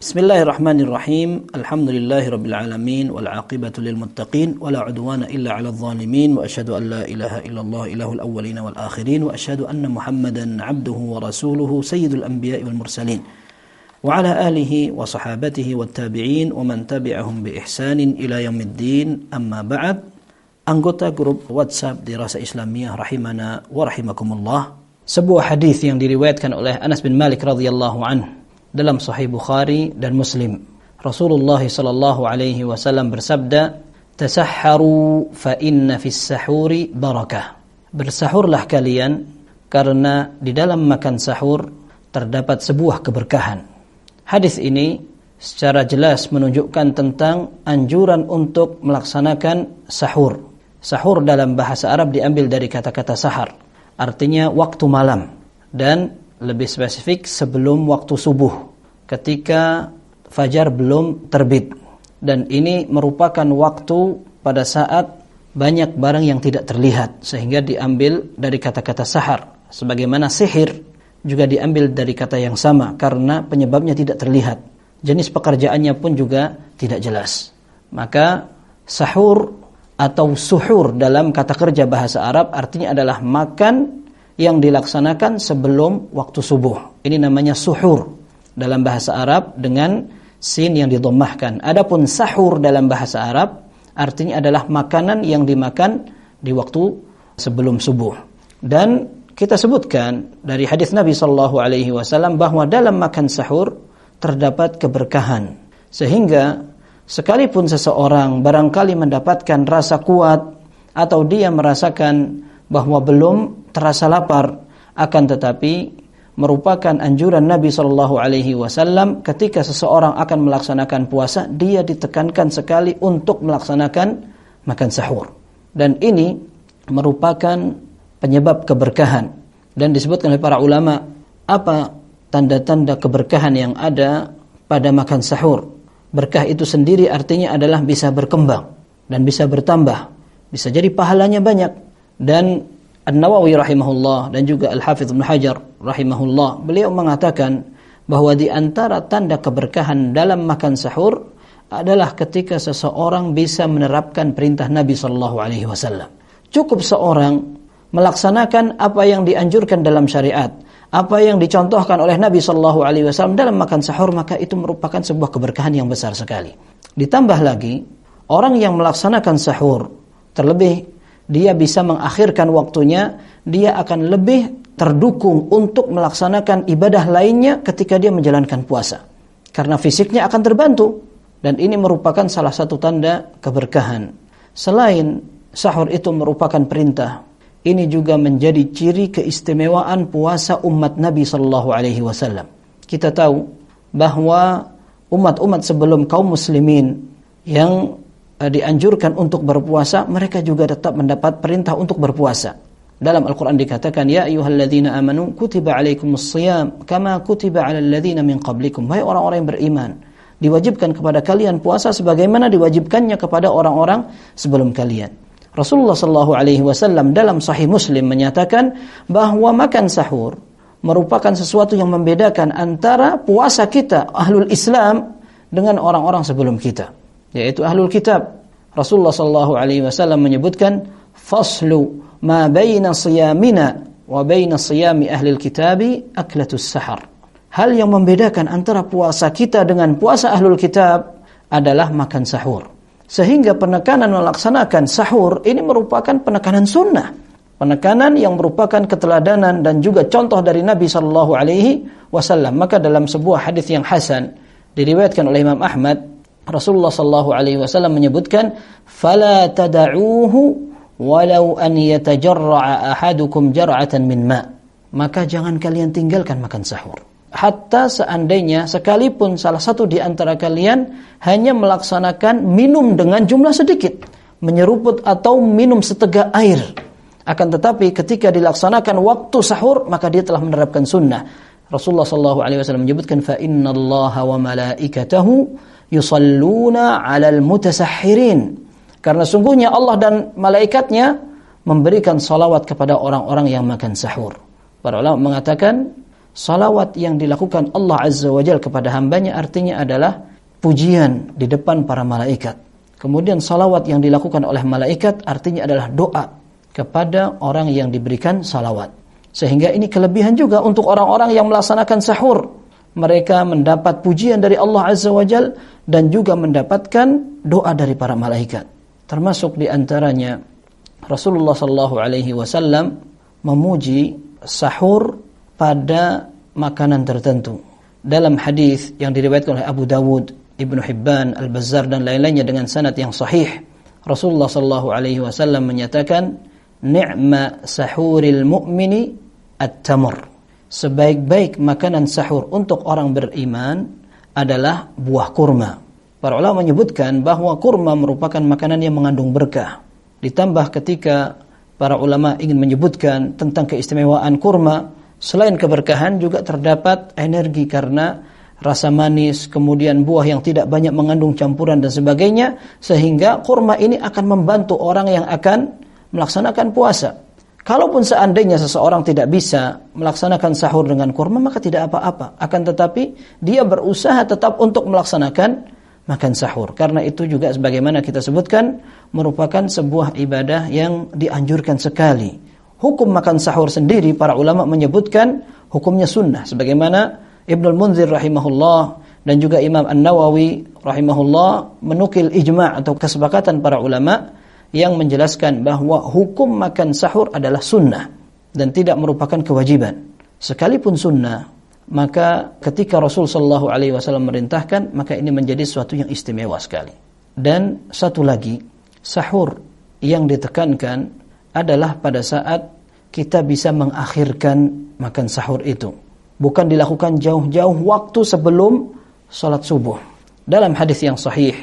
Bismillahirrahmanirrahim. Alhamdulillahirabbil alamin wal 'aqibatu lil muttaqin wala 'udwana illa 'alal zalimin wa asyhadu an la ilaha illallah ilahul awwalin wal akhirin wa asyhadu anna Muhammadan 'abduhu wa rasuluhu sayyidul anbiya'i wal mursalin wa 'ala alihi wa sahabatihi wat tabi'in wa man tabi'ahum bi ihsanin ila yaumiddin. Amma ba'd. Anggota grup WhatsApp Dirasah Islamiyah rahimana wa rahimakumullah. Sebuah hadis yang diriwayatkan oleh Anas bin Malik radhiyallahu anhu dalam Sahih Bukhari dan Muslim. Rasulullah sallallahu alaihi wasallam bersabda, "Tasahharu fa inna fis sahuri barakah." Bersahurlah kalian karena di dalam makan sahur terdapat sebuah keberkahan. Hadis ini secara jelas menunjukkan tentang anjuran untuk melaksanakan sahur. Sahur dalam bahasa Arab diambil dari kata-kata sahar, artinya waktu malam, dan lebih spesifik sebelum waktu subuh, ketika fajar belum terbit. Dan ini merupakan waktu pada saat banyak barang yang tidak terlihat, sehingga diambil dari kata-kata sahar. Sebagaimana sihir juga diambil dari kata yang sama, karena penyebabnya tidak terlihat. Jenis pekerjaannya pun juga tidak jelas. Maka sahur atau suhur dalam kata kerja bahasa Arab artinya adalah makan yang dilaksanakan sebelum waktu subuh. Ini namanya suhur dalam bahasa Arab dengan sin yang didommahkan. Adapun sahur dalam bahasa Arab artinya adalah makanan yang dimakan di waktu sebelum subuh. Dan kita sebutkan dari hadis Nabi sallallahu alaihi wasallam bahwa dalam makan sahur terdapat keberkahan. Sehingga sekalipun seseorang barangkali mendapatkan rasa kuat atau dia merasakan bahwa belum terasa lapar, akan tetapi merupakan anjuran Nabi sallallahu alaihi wasallam ketika seseorang akan melaksanakan puasa, dia ditekankan sekali untuk melaksanakan makan sahur. Dan ini merupakan penyebab keberkahan. Dan disebutkan oleh para ulama apa tanda-tanda keberkahan yang ada pada makan sahur. Berkah itu sendiri artinya adalah bisa berkembang dan bisa bertambah, bisa jadi pahalanya banyak. Dan An-Nawawi rahimahullah dan juga Al-Hafidz Ibnu Hajar rahimahullah, beliau mengatakan bahwa di antara tanda keberkahan dalam makan sahur adalah ketika seseorang bisa menerapkan perintah Nabi sallallahu alaihi wasallam. Cukup seorang melaksanakan apa yang dianjurkan dalam syariat, apa yang dicontohkan oleh Nabi sallallahu alaihi wasallam dalam makan sahur, maka itu merupakan sebuah keberkahan yang besar sekali. Ditambah lagi, orang yang melaksanakan sahur, terlebih dia bisa mengakhirkan waktunya, dia akan lebih terdukung untuk melaksanakan ibadah lainnya ketika dia menjalankan puasa. Karena fisiknya akan terbantu. Dan ini merupakan salah satu tanda keberkahan. Selain sahur itu merupakan perintah, ini juga menjadi ciri keistimewaan puasa umat Nabi SAW. Kita tahu bahwa umat-umat sebelum kaum muslimin yang dianjurkan untuk berpuasa, mereka juga tetap mendapat perintah untuk berpuasa. Dalam Al-Quran dikatakan, Ya ayyuhalladzina amanu kutiba alaikumusshiyam kama kutiba alal ladzina min qablikum. Wahai orang-orang yang beriman, diwajibkan kepada kalian puasa sebagaimana diwajibkannya kepada orang-orang sebelum kalian. Rasulullah sallallahu alaihi wasallam dalam Sahih Muslim menyatakan bahwa makan sahur merupakan sesuatu yang membedakan antara puasa kita ahlul Islam dengan orang-orang sebelum kita, yaitu ahlul kitab. Rasulullah sallallahu alaihi wasallam menyebutkan faslu ma baina siyamina wa baina siyami ahlil kitabi aklatus sahar. Hal yang membedakan antara puasa kita dengan puasa ahlul kitab adalah makan sahur. Sehingga penekanan melaksanakan sahur ini merupakan penekanan sunnah, penekanan yang merupakan keteladanan dan juga contoh dari Nabi sallallahu alaihi wasallam. Maka dalam sebuah hadis yang hasan diriwayatkan oleh Imam Ahmad, Rasulullah sallallahu alaihi wasallam menyebutkan, "Fala tad'uuhu walau an yatajarra'a ahadukum jar'atan min ma." Maka jangan kalian tinggalkan makan sahur. Hatta seandainya sekalipun salah satu di antara kalian hanya melaksanakan minum dengan jumlah sedikit, menyeruput atau minum setegak air. Akan tetapi ketika dilaksanakan waktu sahur, maka dia telah menerapkan sunnah. Rasulullah sallallahu alaihi wasallam menyebutkan, "Fa innallaha wa malaikatahu yusalluna 'alal mutasahhirin." Karena sungguhnya Allah dan malaikatnya memberikan salawat kepada orang-orang yang makan sahur. Para ulama mengatakan salawat yang dilakukan Allah Azza wa Jalla kepada hambanya artinya adalah pujian di depan para malaikat. Kemudian salawat yang dilakukan oleh malaikat artinya adalah doa kepada orang yang diberikan salawat. Sehingga ini kelebihan juga untuk orang-orang yang melaksanakan sahur. Mereka mendapat pujian dari Allah Azza wa Jalla dan juga mendapatkan doa dari para malaikat. Termasuk di antaranya Rasulullah SAW memuji sahur pada makanan tertentu. Dalam hadis yang diriwayatkan oleh Abu Dawud, Ibnu Hibban, Al-Bazzar dan lain-lainnya dengan sanad yang sahih, Rasulullah SAW menyatakan, "Ni'ma sahuril mu'mini at-tamr." Sebaik-baik makanan sahur untuk orang beriman adalah buah kurma. Para ulama menyebutkan bahwa kurma merupakan makanan yang mengandung berkah. Ditambah ketika para ulama ingin menyebutkan tentang keistimewaan kurma, selain keberkahan juga terdapat energi karena rasa manis, kemudian buah yang tidak banyak mengandung campuran dan sebagainya, sehingga kurma ini akan membantu orang yang akan melaksanakan puasa. Kalaupun seandainya seseorang tidak bisa melaksanakan sahur dengan kurma, maka tidak apa-apa. Akan tetapi dia berusaha tetap untuk melaksanakan makan sahur. Karena itu juga sebagaimana kita sebutkan, merupakan sebuah ibadah yang dianjurkan sekali. Hukum makan sahur sendiri para ulama menyebutkan hukumnya sunnah. Sebagaimana Ibnul Munzir rahimahullah dan juga Imam An-Nawawi rahimahullah menukil ijma' atau kesepakatan para ulama yang menjelaskan bahwa hukum makan sahur adalah sunnah dan tidak merupakan kewajiban. Sekalipun sunnah, maka ketika Rasul sallallahu alaihi wasallam merintahkan, maka ini menjadi sesuatu yang istimewa sekali. Dan satu lagi, sahur yang ditekankan adalah pada saat kita bisa mengakhirkan makan sahur itu. Bukan dilakukan jauh-jauh waktu sebelum salat subuh. Dalam hadis yang sahih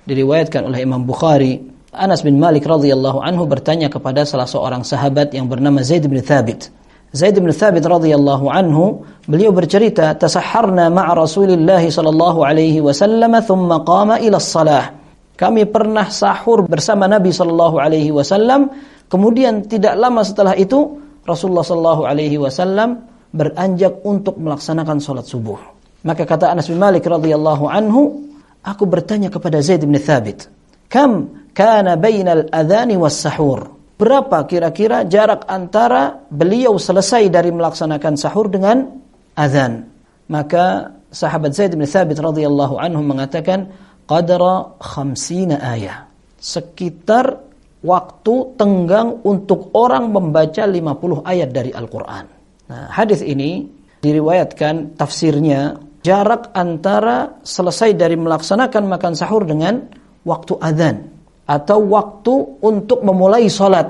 diriwayatkan oleh Imam Bukhari, Anas bin Malik radhiyallahu anhu bertanya kepada salah seorang sahabat yang bernama Zaid bin Thabit. Zaid bin Thabit radhiyallahu anhu, beliau bercerita, "Tasahharna ma'a Rasulillah sallallahu alaihi wasallam thumma qama ila shalah." Kami pernah sahur bersama Nabi sallallahu alaihi wasallam, kemudian tidak lama setelah itu Rasulullah sallallahu alaihi wasallam beranjak untuk melaksanakan salat subuh. Maka kata Anas bin Malik radhiyallahu anhu, aku bertanya kepada Zaid bin Thabit, "Kam kana bainal adhani was sahur?" Berapa kira-kira jarak antara beliau selesai dari melaksanakan sahur dengan azan? Maka sahabat Zaid bin Thabit radhiyallahu anhu mengatakan qadra 50 ayat. Sekitar waktu tenggang untuk orang membaca 50 ayat dari Al-Qur'an. Nah, hadis ini diriwayatkan tafsirnya jarak antara selesai dari melaksanakan makan sahur dengan waktu azan atau waktu untuk memulai salat.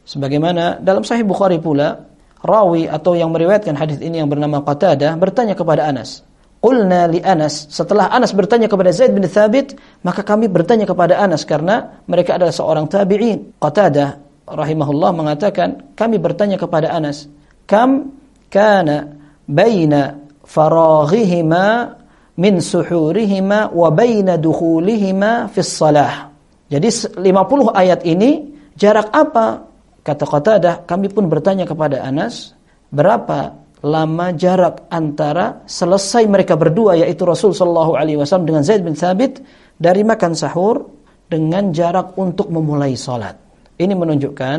Sebagaimana dalam Sahih Bukhari pula, rawi atau yang meriwayatkan hadis ini yang bernama Qatadah bertanya kepada Anas. Qulna li Anas, setelah Anas bertanya kepada Zaid bin Thabit, maka kami bertanya kepada Anas karena mereka adalah seorang tabi'in. Qatadah rahimahullah mengatakan, kami bertanya kepada Anas, kam kana baina faraghihima min suhurihima wa baina dukhulihima fis salah. Jadi 50 ayat ini jarak apa? Kata Qatadah, kami pun bertanya kepada Anas, berapa lama jarak antara selesai mereka berdua, yaitu Rasul sallallahu alaihi wasallam dengan Zaid bin Thabit, dari makan sahur dengan jarak untuk memulai salat. Ini menunjukkan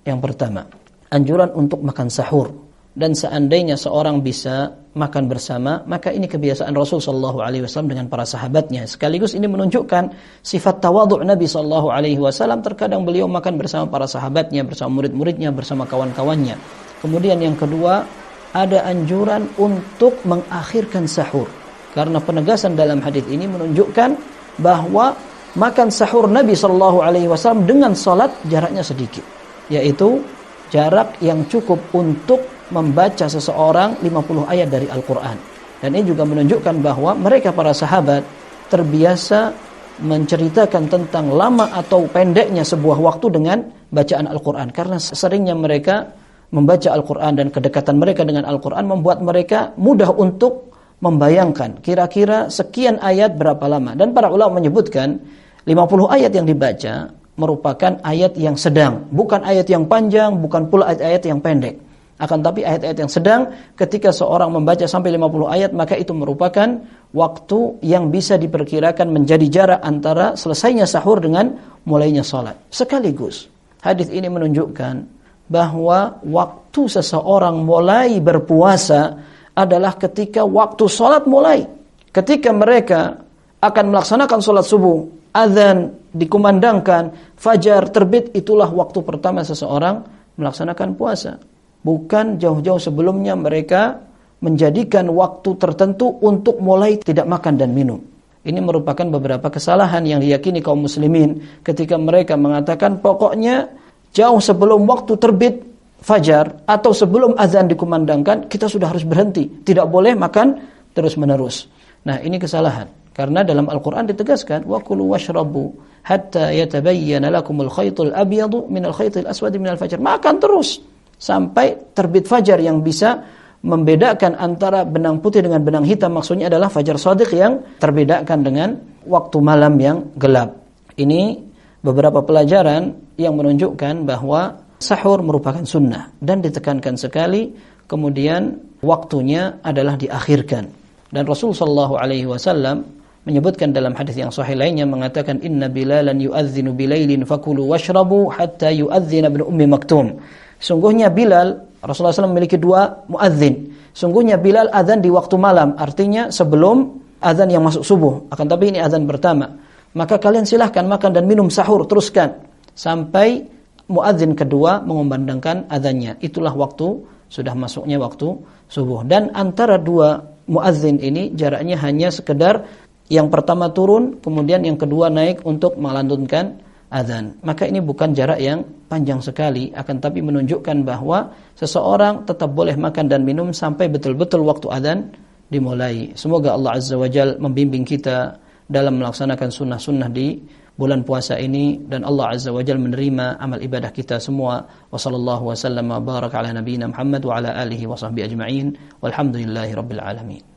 yang pertama, anjuran untuk makan sahur. Dan seandainya seorang bisa makan bersama, maka ini kebiasaan Rasul sallallahu alaihi wasallam dengan para sahabatnya. Sekaligus ini menunjukkan sifat tawadhu' Nabi sallallahu alaihi wasallam. Terkadang beliau makan bersama para sahabatnya, bersama murid-muridnya, bersama kawan-kawannya. Kemudian yang kedua, ada anjuran untuk mengakhirkan sahur. Karena penegasan dalam hadis ini menunjukkan bahwa makan sahur Nabi sallallahu alaihi wasallam dengan salat jaraknya sedikit, yaitu jarak yang cukup untuk membaca seseorang 50 ayat dari Al-Quran. Dan ini juga menunjukkan bahwa mereka para sahabat terbiasa menceritakan tentang lama atau pendeknya sebuah waktu dengan bacaan Al-Quran. Karena seringnya mereka membaca Al-Quran dan kedekatan mereka dengan Al-Quran membuat mereka mudah untuk membayangkan kira-kira sekian ayat berapa lama. Dan para ulama menyebutkan 50 ayat yang dibaca merupakan ayat yang sedang, bukan ayat yang panjang, bukan pula ayat-ayat yang pendek. Akan tapi ayat-ayat yang sedang, ketika seorang membaca sampai 50 ayat, maka itu merupakan waktu yang bisa diperkirakan menjadi jarak antara selesainya sahur dengan mulainya salat. Sekaligus, hadis ini menunjukkan bahwa waktu seseorang mulai berpuasa adalah ketika waktu salat mulai. Ketika mereka akan melaksanakan salat subuh, azan dikumandangkan, fajar terbit, itulah waktu pertama seseorang melaksanakan puasa. Bukan jauh-jauh sebelumnya mereka menjadikan waktu tertentu untuk mulai tidak makan dan minum. Ini merupakan beberapa kesalahan yang diyakini kaum muslimin ketika mereka mengatakan pokoknya jauh sebelum waktu terbit fajar atau sebelum azan dikumandangkan kita sudah harus berhenti, tidak boleh makan terus-menerus. Nah, ini kesalahan. Karena dalam Al-Quran ditegaskan wa kulu washrabu hatta yatabayyana lakumul khaytul abyadu minal khaytil aswadi minal fajr. Makan terus sampai terbit fajar yang bisa membedakan antara benang putih dengan benang hitam. Maksudnya adalah fajar shadiq yang terbedakan dengan waktu malam yang gelap. Ini beberapa pelajaran yang menunjukkan bahwa sahur merupakan sunnah dan ditekankan sekali, kemudian waktunya adalah diakhirkan. Dan Rasul sallallahu alaihi wasallam menyebutkan dalam hadis yang sahih lainnya mengatakan inna bilalan yu'adzinu bilailin fakulu washrabu hatta yu'adzina ibn ummi maktum. Sungguhnya Bilal, Rasulullah SAW memiliki 2 muadzin. Sungguhnya Bilal azan di waktu malam, artinya sebelum azan yang masuk subuh. Akan tapi ini azan pertama. Maka kalian silahkan makan dan minum sahur, teruskan sampai muadzin kedua mengumandangkan azannya. Itulah waktu sudah masuknya waktu subuh. Dan antara 2 muadzin ini jaraknya hanya sekedar yang pertama turun, kemudian yang kedua naik untuk melantunkan azan. Maka ini bukan jarak yang panjang sekali, akan tapi menunjukkan bahwa seseorang tetap boleh makan dan minum sampai betul-betul waktu azan dimulai. Semoga Allah Azza wa Jalla membimbing kita dalam melaksanakan sunnah-sunnah di bulan puasa ini, dan Allah Azza wa Jalla menerima amal ibadah kita semua. Wa sallallahu wa sallam wa baraka ala nabiyyina Muhammad wa ala alihi wa sahbihi ajma'in. Walhamdulillahi rabbil alamin.